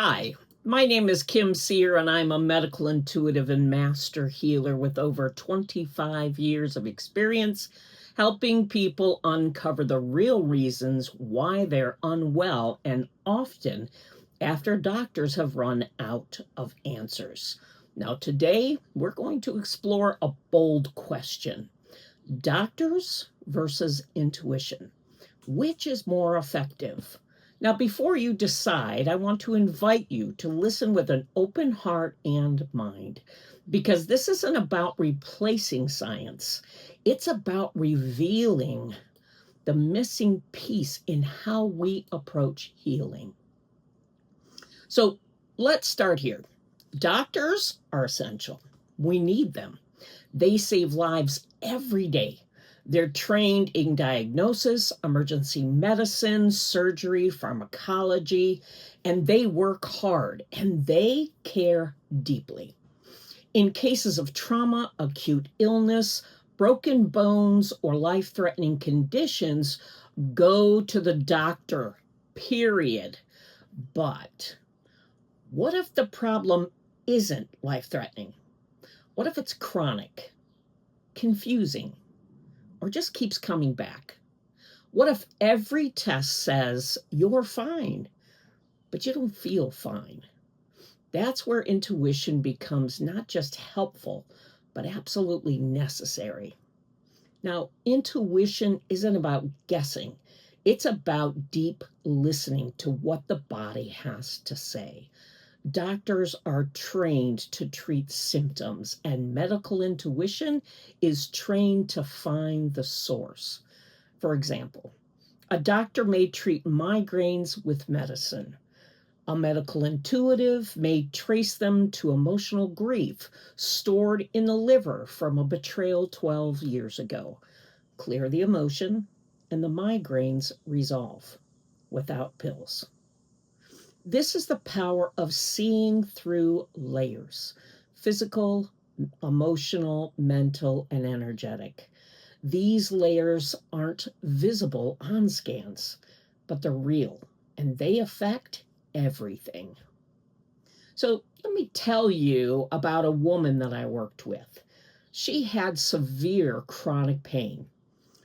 Hi, my name is Kim Seer, and I'm a medical intuitive and master healer with over 25 years of experience helping people uncover the real reasons why they're unwell, and often after doctors have run out of answers. Now, today we're going to explore a bold question: doctors versus intuition. Which is more effective? Now, before you decide, I want to invite you to listen with an open heart and mind, because this isn't about replacing science. It's about revealing the missing piece in how we approach healing. So let's start here. Doctors are essential. We need them. They save lives every day. They're trained in diagnosis, emergency medicine, surgery, pharmacology, and they work hard and they care deeply. In cases of trauma, acute illness, broken bones, or life-threatening conditions, go to the doctor, period. But what if the problem isn't life-threatening? What if it's chronic, confusing, or just keeps coming back? What if every test says you're fine, but you don't feel fine? That's where intuition becomes not just helpful, but absolutely necessary. Now, intuition isn't about guessing. It's about deep listening to what the body has to say. Doctors are trained to treat symptoms, and medical intuition is trained to find the source. For example, a doctor may treat migraines with medicine. A medical intuitive may trace them to emotional grief stored in the liver from a betrayal 12 years ago. Clear the emotion, and the migraines resolve without pills. This is the power of seeing through layers: physical, emotional, mental, and energetic. These layers aren't visible on scans, but they're real, and they affect everything. So let me tell you about a woman that I worked with. She had severe chronic pain.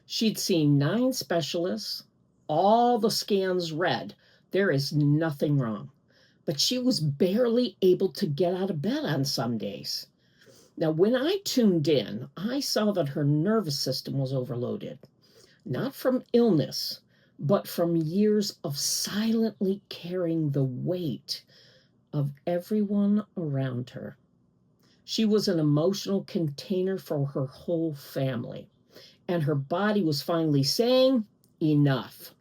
She'd seen 9 specialists, all the scans red. There is nothing wrong. But she was barely able to get out of bed on some days. Now, when I tuned in, I saw that her nervous system was overloaded, not from illness, but from years of silently carrying the weight of everyone around her. She was an emotional container for her whole family, and her body was finally saying, enough.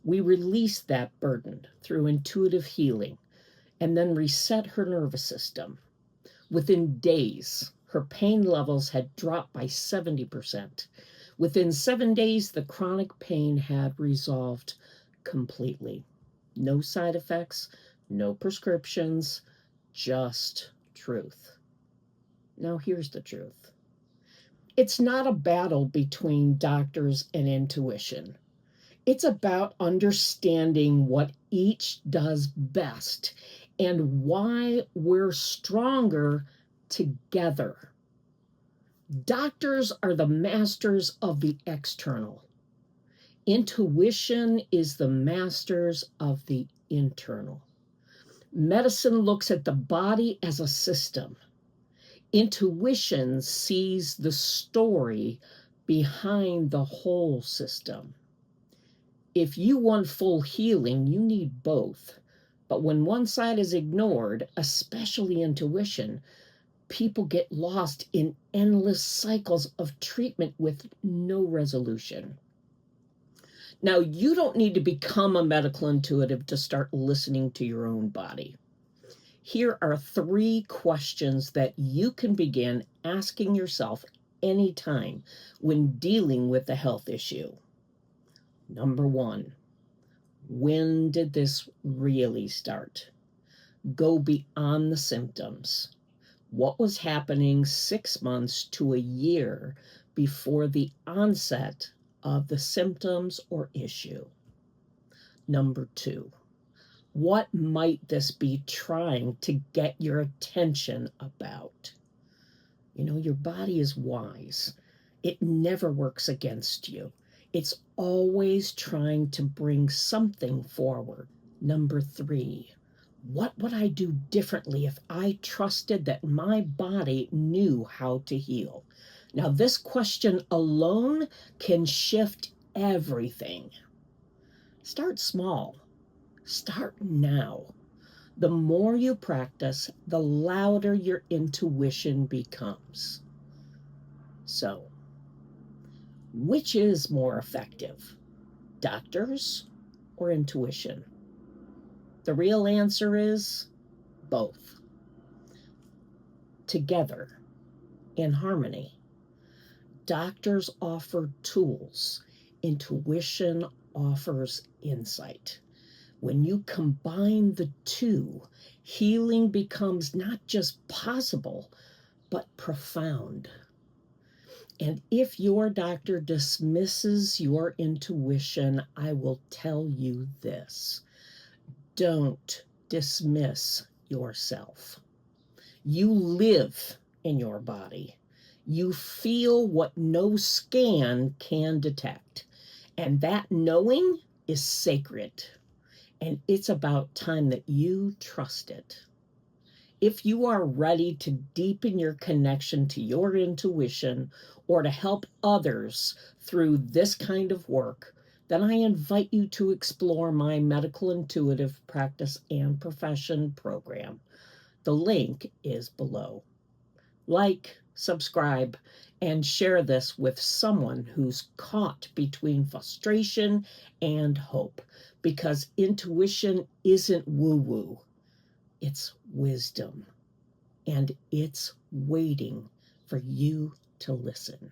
We released that burden through intuitive healing and then reset her nervous system. Within days, her pain levels had dropped by 70%. Within 7 days, the chronic pain had resolved completely. No side effects, no prescriptions, just truth. Now, here's the truth. It's not a battle between doctors and intuition. It's about understanding what each does best and why we're stronger together. Doctors are the masters of the external. Intuition is the masters of the internal. Medicine looks at the body as a system. Intuition sees the story behind the whole system. If you want full healing, you need both. But when one side is ignored, especially intuition, people get lost in endless cycles of treatment with no resolution. Now, you don't need to become a medical intuitive to start listening to your own body. Here are 3 questions that you can begin asking yourself anytime when dealing with a health issue. Number 1, when did this really start? Go beyond the symptoms. What was happening 6 months to a year before the onset of the symptoms or issue? Number 2, What might this be trying to get your attention about? You know, your body is wise. It never works against you. It's always trying to bring something forward. Number 3, what would I do differently if I trusted that my body knew how to heal? Now, this question alone can shift everything. Start small. Start now. The more you practice, the louder your intuition becomes. So, which is more effective, doctors or intuition? The real answer is both. Together, in harmony. Doctors offer tools, intuition offers insight. When you combine the two, healing becomes not just possible, but profound. And if your doctor dismisses your intuition, I will tell you this: don't dismiss yourself. You live in your body. You feel what no scan can detect. And that knowing is sacred. And it's about time that you trust it. If you are ready to deepen your connection to your intuition or to help others through this kind of work, then I invite you to explore my medical intuitive practice and profession program. The link is below. Like, subscribe, and share this with someone who's caught between frustration and hope, because intuition isn't woo-woo, it's wisdom, and it's waiting for you to listen.